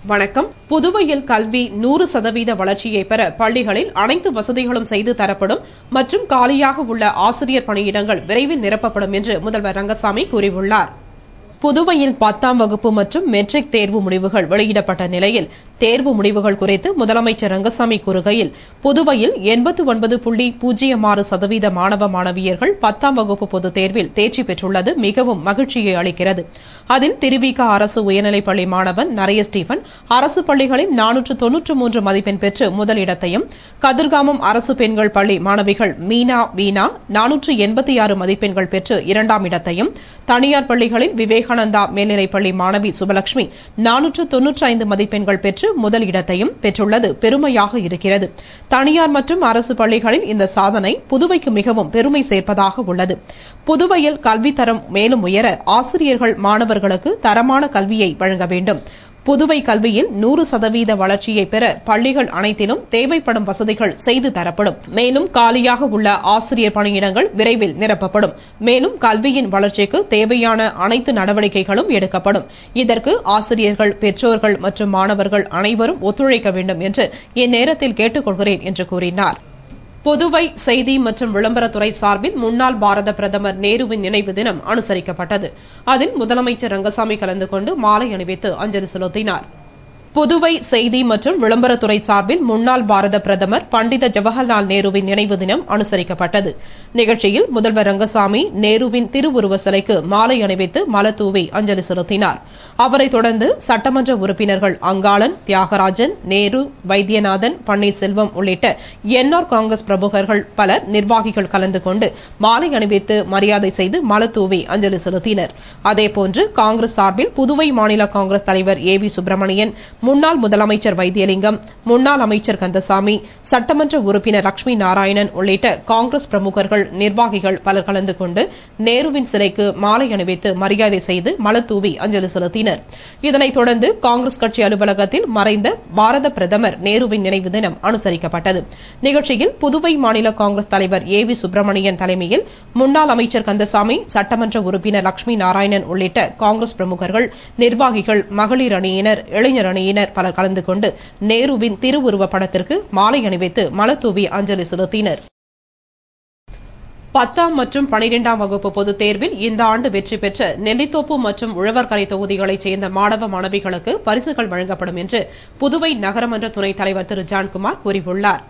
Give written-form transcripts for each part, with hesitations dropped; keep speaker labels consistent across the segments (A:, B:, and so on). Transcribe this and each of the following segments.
A: வணக்கம். புதுவையில் கல்வி 100% வளர்ச்சியை பெற பள்ளிகளில் அனைத்து வசதிகளும் செய்து தரப்படும் மற்றும் காலியாக உள்ள ஆசிரியர் பணியிடங்கள் விரைவில் நிரப்பப்படும் என்று முதல்வர் ரங்கசாமி கூறியுள்ளார். புதுவையில் 10ஆம் வகுப்பு மற்றும் மெட்ரிக் தேர்வு முடிவுகள் வெளியிடப்பட்ட நிலையில் தேர்வு முடிவுகள் குறித்து முதலமைச்சர் ரங்கசாமி கூறுகையில், புதுவையில் 89.06% மாணவ மாணவியர்கள் 10ஆம் வகுப்பு பொதுத் தேர்வில் தேர்ச்சி பெற்றுள்ளது மிகவும் மகிழ்ச்சியை அளிக்கிறது. அதில் திருவிக அரசு உயர்நிலைப்பள்ளி மாணவன் நரைய ஸ்டீபன் அரசு பள்ளிகளில் 493 மதிப்பெண் பெற்று முதலிடத்தையும், கதிர்காமம் அரசு பெண்கள் பள்ளி மாணவிகள் மீனா வீணா 486 மதிப்பெண்கள் பெற்று இரண்டாம் இடத்தையும், தனியார் பள்ளிகளில் விவேகானந்தா மேல்நிலைப்பள்ளி மாணவி சுபலட்சுமி 495 மதிப்பெண்கள் பெற்று முதல் இடத்தையும் பெற்றுள்ளது பெருமையாக இருக்கிறது. தனியார் மற்றும் அரசு பள்ளிகளில் இந்த சாதனை புதுவைக்கு மிகவும் பெருமை சேர்ப்பதாக உள்ளது. புதுவையில் கல்வித்தரம் மேலும் உயர ஆசிரியர்கள் மாணவர்களுக்கு தரமான கல்வியை வழங்க வேண்டும். புதுவை கல்வியில் 100% வளர்ச்சியை பெற பள்ளிகள் அனைத்திலும் தேவைப்படும் வசதிகள் செய்து தரப்படும். மேலும் காலியாக உள்ள ஆசிரியர் பணியிடங்கள் விரைவில் நிரப்பப்படும். மேலும் கல்வியின் வளர்ச்சிக்கு தேவையான அனைத்து நடவடிக்கைகளும் எடுக்கப்படும். இதற்கு ஆசிரியர்கள், பெற்றோர்கள் மற்றும் மாணவர்கள் அனைவரும் ஒத்துழைக்க வேண்டும் என்று இந்நேரத்தில் கேட்டுக் கொள்கிறேன் என்று கூறினார். புதுவை செய்தி மற்றும் விளம்பரத்துறை சார்பில் முன்னாள் பாரத பிரதமர் நேருவின் நினைவு தினம் அனுசரிக்கப்பட்டது. அதில் முதலமைச்சர் ரங்கசாமி கலந்து கொண்டு மாலை அணிவித்து அஞ்சலி செலுத்தினார். புதுவை செய்தி மற்றும் விளம்பரத்துறை சார்பில் முன்னாள் பாரத பிரதமர் பண்டித ஜவஹர்லால் நேருவின் நினைவு தினம் அனுசரிக்கப்பட்டது. நிகழ்ச்சியில் முதல்வர் ரங்கசாமி நேருவின் திருவுருவ சிலைக்கு மாலை அணிவித்து மலர்தூவி அஞ்சலி செலுத்தினார். அவரைத் தொடர்ந்து சட்டமன்ற உறுப்பினர்கள் அங்காளன், தியாகராஜன், நேரு, வைத்தியநாதன், பன்னீர்செல்வம் உள்ளிட்ட என்ஆர் காங்கிரஸ் பிரமுகர்கள் பலர் நிர்வாகிகள் கலந்து கொண்டு மாலை அணிவித்து மரியாதை செய்து மலர்தூவி அஞ்சலி செலுத்தினர். அதேபோன்று காங்கிரஸ் சார்பில் புதுவை மாநில காங்கிரஸ் தலைவர் ஏ.வி. சுப்பிரமணியன், முன்னாள் முதலமைச்சர் வைத்தியலிங்கம், முன்னாள் அமைச்சர் கந்தசாமி, சட்டமன்ற உறுப்பினர் லட்சுமி நாராயணன் உள்ளிட்ட காங்கிரஸ் பிரமுகர்கள், நிர்வாகிகள் பலர் கலந்து கொண்டு நேருவின் சிலைக்கு மாலை அணிவித்து மரியாதை செய்து மலர்தூவி அஞ்சலி செலுத்தினர். இதனைத் தொடர்ந்து காங்கிரஸ் கட்சி அலுவலகத்தில் மறைந்த பாரத பிரதமர் நேருவின் நினைவு தினம் அனுசரிக்கப்பட்டது. நிகழ்ச்சியில் புதுவை மாநில காங்கிரஸ் தலைவர் ஏ.வி. சுப்பிரமணியன் தலைமையில் முன்னாள் அமைச்சர் கந்தசாமி, சட்டமன்ற உறுப்பினர் லட்சுமி நாராயணன் உள்ளிட்ட காங்கிரஸ் பிரமுகர்கள், நிர்வாகிகள், மகளிர் அணியினர், இளைஞர் அணியினர் பலர் கலந்து கொண்டு நேருவின் திருவுருவ படத்திற்கு மாலை அணிவித்து மலர்தூவி அஞ்சலி செலுத்தினர். 10ஆம் மற்றும் 12ஆம் வகுப்பு பொதுத் தேர்வில் இந்த ஆண்டு வெற்றி பெற்ற நெல்லித்தோப்பு மற்றும் உழவர்கரை தொகுதிகளைச் சேர்ந்த மாணவ மாணவிகளுக்கு பரிசுகள் வழங்கப்படும் என்று புதுவை நகரமன்ற துணைத் தலைவர் திரு ஜான்குமார் கூறியுள்ளார்.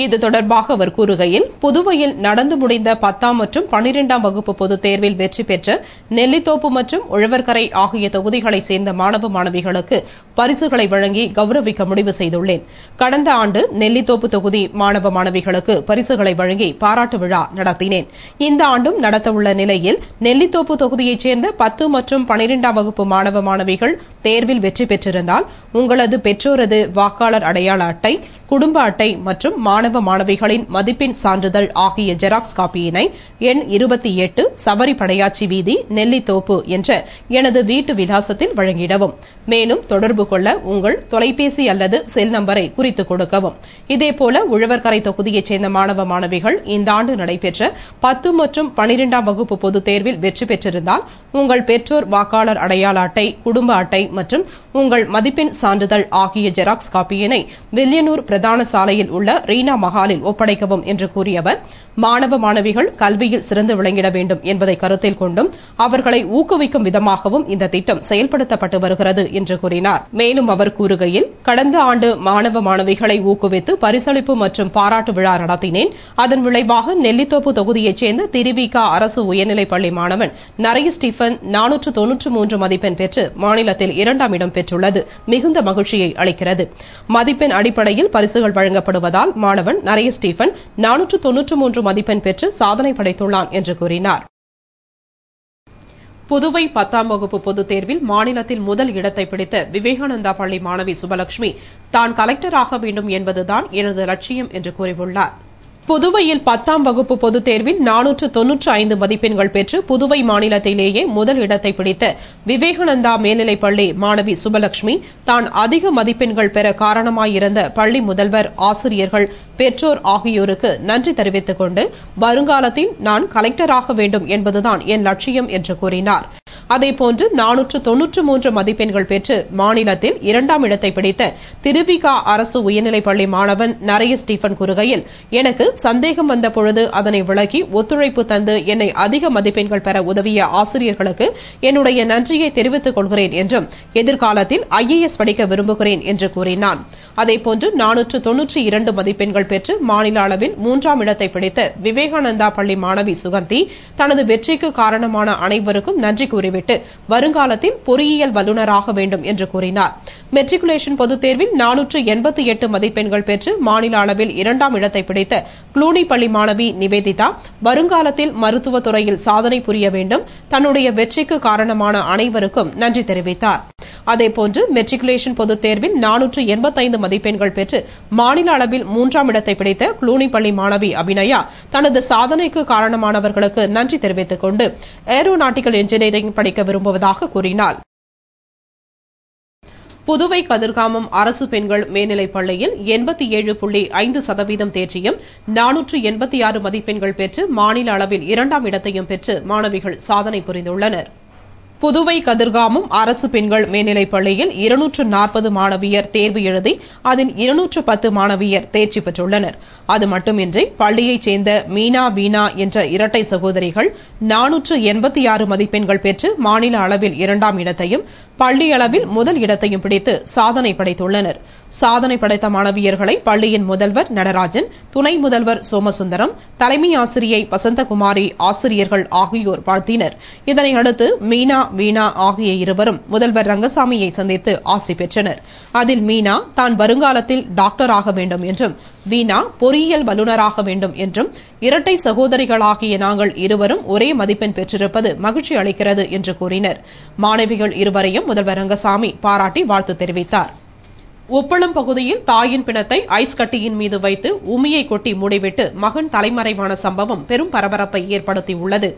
A: இது தொடர்பாக அவர் கூறுகையில், புதுவையில் நடந்து முடிந்த 10ஆம் மற்றும் 12ஆம் வகுப்பு பொதுத் தேர்வில் வெற்றி பெற்ற நெல்லித்தோப்பு மற்றும் உழவர்கரை ஆகிய தொகுதிகளைச் சேர்ந்த மாணவ மாணவிகளுக்கு பரிசுகளை வழங்கி கௌரவிக்க முடிவு செய்துள்ளேன். கடந்த ஆண்டு நெல்லித்தோப்பு தொகுதி மாணவ மாணவிகளுக்கு பரிசுகளை வழங்கி பாராட்டு விழா நடத்தினேன். இந்த ஆண்டும் நடத்தவுள்ள நிலையில் நெல்லித்தோப்பு தொகுதியைச் சேர்ந்த 10 மற்றும் 12ஆம் வகுப்பு மாணவ மாணவிகள் தேர்வில் வெற்றி பெற்றிருந்தால் உங்களது பெற்றோரது வாக்காளர் அடையாள அட்டை, குடும்ப அட்டை மற்றும் மாணவ மாணவிகளின் மதிப்பெண் சான்றிதழ் ஆகிய ஜெராக்ஸ் காப்பியினை எண் 28 சவரி படையாச்சி வீதி, நெல்லித்தோப்பு என்ற எனது வீட்டு விலாசத்தில் வழங்கிடவும். மேலும் தொடர்பு கொள்ள உங்கள் தொலைபேசி அல்லது செல் நம்பரை குறித்துக் கொடுக்கவும். இதேபோல உழவர்கரை தொகுதியைச் சேர்ந்த மாணவ மாணவிகள் இந்த ஆண்டு நடைபெற்ற 10 மற்றும் 12ஆம் வகுப்பு பொதுத் தேர்வில் வெற்றி பெற்றிருந்தால் உங்கள் பெற்றோர் வாக்காளர் அடையாள அட்டை, குடும்ப அட்டை மற்றும் உங்கள் மதிப்பெண் சான்றிதழ் ஆகிய ஜெராக்ஸ் காப்பியினை வில்லியனூர் பிரதான சாலையில் உள்ள ரீனா மஹாலில் ஒப்படைக்கவும் என்று கூறிய அவர், மாணவ மாணவிகள் கல்வியில் சிறந்து விளங்கிட வேண்டும் என்பதை கருத்தில் கொண்டும் அவர்களை ஊக்குவிக்கும் விதமாகவும் இந்த திட்டம் செயல்படுத்தப்பட்டு வருகிறது என்று கூறினார். மேலும் அவர் கூறுகையில், கடந்த ஆண்டு மாணவ மாணவிகளை ஊக்குவித்து பரிசளிப்பு மற்றும் பாராட்டு விழா நடத்தினேன். அதன் விளைவாக நெல்லித்தோப்பு தொகுதியைச் சேர்ந்த திருவிக அரசு உயர்நிலைப்பள்ளி மாணவன் நரைய ஸ்டீபன் 493 மதிப்பெண் பெற்று மாநிலத்தில் 2ஆம் இடம் பெற்றுள்ளது மிகுந்த மகிழ்ச்சியை அளிக்கிறது. மதிப்பெண் அடிப்படையில் பரிசுகள் வழங்கப்படுவதால் மாணவன் நரைய ஸ்டீபன் 493 மதிப்பெண் பெற்று சாதனை படைத்துள்ளான் என்று கூறினார். புதுவை 10ஆம் வகுப்பு பொதுத் தேர்வில் மாநிலத்தில் முதல் இடத்தை பிடித்த விவேகானந்தா பள்ளி மாணவி சுபலட்சுமி தான் கலெக்டராக வேண்டும் என்பதுதான் எனது லட்சியம் என்று கூறியுள்ளார். புதுவையில் 10ஆம் வகுப்பு பொதுத் தேர்வில் 495 மதிப்பெண்கள் பெற்று புதுவை மாநிலத்திலேயே முதல் இடத்தை பிடித்த விவேகானந்தா மேல்நிலைப்பள்ளி மாணவி சுபலட்சுமி தான் அதிக மதிப்பெண்கள் பெற காரணமாயிருந்த பள்ளி முதல்வர், ஆசிரியர்கள், பெற்றோர் ஆகியோருக்கு நன்றி தெரிவித்துக் கொண்டு வருங்காலத்தில் நான் கலெக்டராக வேண்டும் என்பதுதான் என் லட்சியம் என்று கூறினார். அதேபோன்று 493 மதிப்பெண்கள் பெற்று மாநிலத்தில் 2ஆம் இடத்தை பிடித்த திருவிக அரசு உயர்நிலைப்பள்ளி மாணவன் நரைய ஸ்டீபன் கூறுகையில், எனக்கு சந்தேகம் வந்த பொழுது அதனை விளக்கி ஒத்துழைப்பு தந்து என்னை அதிக மதிப்பெண்கள் பெற உதவிய ஆசிரியர்களுக்கு என்னுடைய நன்றியை தெரிவித்துக் கொள்கிறேன் என்றும் எதிர்காலத்தில் IAS படிக்க விரும்புகிறேன் என்று கூறினான். அதேபோன்று 492 மதிப்பெண்கள் பெற்று மாநில அளவில் 3ஆம் இடத்தை பிடித்த விவேகானந்தா பள்ளி மாணவி சுகந்தி தனது வெற்றிக்கு காரணமான அனைவருக்கும் நன்றி கூறிவிட்டு வருங்காலத்தில் பொறியியல் வல்லுநராக வேண்டும் என்று கூறினார். மெட்ரிகுலேஷன் பொதுத் தேர்வில் 488 மதிப்பெண்கள் பெற்று மாநில அளவில் 2ஆம் இடத்தை பிடித்த க்ளூனி பள்ளி மாணவி நிவேதிதா வருங்காலத்தில் மருத்துவத் துறையில் சாதனை புரிய வேண்டும், தன்னுடைய வெற்றிக்கு காரணமான அனைவருக்கும் நன்றி தெரிவித்தார். அதேபோன்று மெட்ரிகுலேஷன் பொதுத் தேர்வில் 485 மதிப்பெண்கள் பெற்று மாநில அளவில் 3ஆம் இடத்தை பிடித்த க்ளூனி பள்ளி மாணவி அபிநயா தனது சாதனைக்கு காரணமானவர்களுக்கு நன்றி தெரிவித்துக் கொண்டு ஏரோநாட்டிக்கல் இன்ஜினியரிங் படிக்க விரும்புவதாக கூறினார். புதுவை கதிர்காமம் அரசு பெண்கள் மேல்நிலைப் பள்ளியில் 87.5% தேர்ச்சியும் 486 மதிப்பெண்கள் பெற்று மாநில அளவில் 2ஆம் இடத்தையும் பெற்று மாணவிகள் சாதனை புரிந்துள்ளனர். புதுவை கதிர்காமம் அரசு பெண்கள் மேல்நிலைப் பள்ளியில் 240 மாணவியர் தேர்வு எழுதி அதில் 210 மாணவியர் தேர்ச்சி பெற்றுள்ளனர். அது மட்டுமின்றி பள்ளியைச் சேர்ந்த மீனா வீணா என்ற இரட்டை சகோதரிகள் 486 மதிப்பெண்கள் பெற்று மாநில அளவில் 2ஆம் இடத்தையும் பள்ளி அளவில் முதல் இடத்தையும் பிடித்து சாதனை படைத்துள்ளனர். சாதனை படைத்த மாணவியர்களை பள்ளியின் முதல்வர் நடராஜன், துணை முதல்வர் சோமசுந்தரம், தலைமை ஆசிரியை வசந்தகுமாரி ஆசிரியர்கள் ஆகியோர் வாழ்த்தினர். இதனையடுத்து மீனா வீணா ஆகிய இருவரும் முதல்வர் ரங்கசாமியை சந்தித்து ஆசி பெற்றனர். அதில் மீனா தான் வருங்காலத்தில் டாக்டர் ஆக வேண்டும் என்றும் வீணா பொறியியல் வல்லுநராக வேண்டும் என்றும் இரட்டை சகோதரிகளாகிய நாங்கள் இருவரும் ஒரே மதிப்பெண் பெற்றிருப்பது மகிழ்ச்சி அளிக்கிறது என்று கூறினர். மாணவிகள் இருவரையும் முதல்வர் ரங்கசாமி பாராட்டி வாழ்த்து தெரிவித்தார். உப்பளம் பகுதியில் தாயின் பிணத்தை ஐஸ் கட்டியின் மீது வைத்து உமியை கொட்டி மூடிவிட்டு மகன் தலைமறைவான சம்பவம் பெரும் பரபரப்பை ஏற்படுத்தியுள்ளது.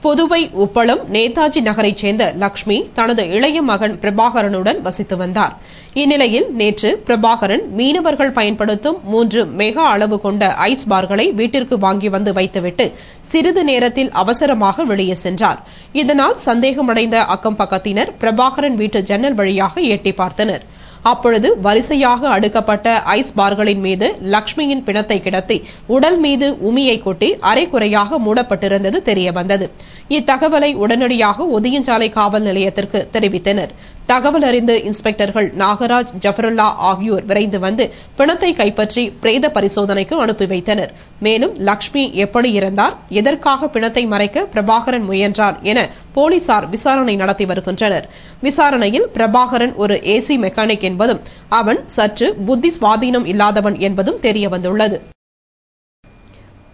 A: புதுவை உப்பளம் நேதாஜி நகரைச் சேர்ந்த லட்சுமி தனது இளைய மகன் பிரபாகரனுடன் வசித்து வந்தார். இந்நிலையில் நேற்று பிரபாகரன் மீனவர்கள் பயன்படுத்தும் 3 மெகா அளவு கொண்ட ஐஸ் பார்களை வீட்டிற்கு வாங்கி வந்து வைத்துவிட்டு சிறிது நேரத்தில் அவசரமாக வெளியே சென்றார். இதனால் சந்தேகமடைந்த அக்கம் பக்கத்தினர் பிரபாகரன் வீட்டு ஜன்னல் வழியாக எட்டி பார்த்தனர். அப்பொழுது வரிசையாக அடுக்கப்பட்ட ஐஸ் பார்களின் மீது லட்சுமியின் பிணத்தை கிடத்தி உடல் மீது உமியை கொட்டி அரைக்குறையாக மூடப்பட்டிருந்தது தெரியவந்தது. இத்தகவலை உடனடியாக ஒதியஞ்சாலை காவல் நிலையத்திற்கு தெரிவித்தனர். தகவல் அறிந்து இன்ஸ்பெக்டர்கள் நாகராஜ், ஜஃபருல்லா ஆகியோர் விரைந்து வந்து பிணத்தை கைப்பற்றி பிரேத பரிசோதனைக்கு அனுப்பி வைத்தனர். மேலும் லட்சுமி எப்படி இறந்தார், எதற்காக பிணத்தை மறைக்க பிரபாகரன் முயன்றார் என போலீசார் விசாரணை நடத்தி வருகின்றனர். விசாரணையில் பிரபாகரன் ஒரு ஏசி மெக்கானிக் என்பதும் அவன் சற்று புத்தி சுவாதீனம் இல்லாதவன் என்பதும் தெரியவந்துள்ளது.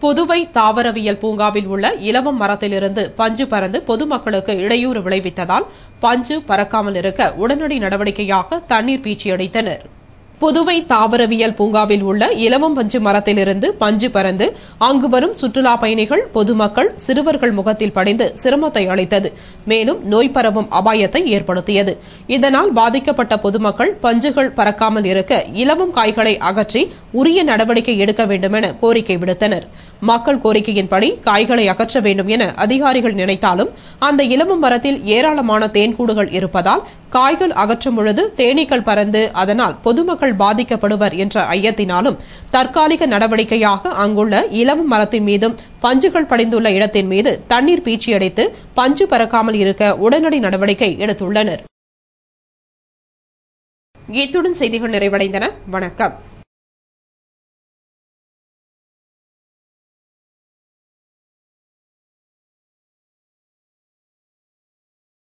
A: புதுவை தாவரவியல் பூங்காவில் உள்ள இலவம் மரத்திலிருந்து பஞ்சு பறந்து பொதுமக்களுக்கு இடையூறு விளைவித்ததால் பஞ்சு பறக்காமல் இருக்க உடனடி நடவடிக்கையாக தண்ணீர் பீச்சியடித்தனர். புதுவை தாவரவியல் பூங்காவில் உள்ள இலவம் பஞ்சு மரத்திலிருந்து பஞ்சு பறந்து அங்கு வரும் சுற்றுலா பயணிகள், பொதுமக்கள், சிறுவர்கள் முகத்தில் படிந்து சிரமத்தை அளித்தது. மேலும் நோய் பரவும் அபாயத்தை ஏற்படுத்தியது. இதனால் பாதிக்கப்பட்ட பொதுமக்கள் பஞ்சுகள் பறக்காமல் இருக்க இலவம் காய்களை அகற்றி உரிய நடவடிக்கை எடுக்க வேண்டும் என கோரிக்கை விடுத்தனர். மக்கள் கோரிக்கையின்படி காய்களை அகற்ற வேண்டும் என அதிகாரிகள் நினைத்தாலும் அந்த இலவம் மரத்தில் ஏராளமான தேன்கூடுகள் இருப்பதால் காய்கள் அகற்றும் பொழுது தேனீக்கள் பறந்து அதனால் பொதுமக்கள் பாதிக்கப்படுவர் என்ற ஐயத்தினாலும் தற்காலிக நடவடிக்கையாக அங்குள்ள இலவம் மரத்தின் மீதும் பஞ்சுகள் படிந்துள்ள இடத்தின் மீது தண்ணீர் பீச்சியடித்து பஞ்சு பறக்காமல் இருக்க உடனடி நடவடிக்கை எடுத்துள்ளனர். இத்துடன் செய்திகள் நிறைவடைந்தன. வணக்கம்.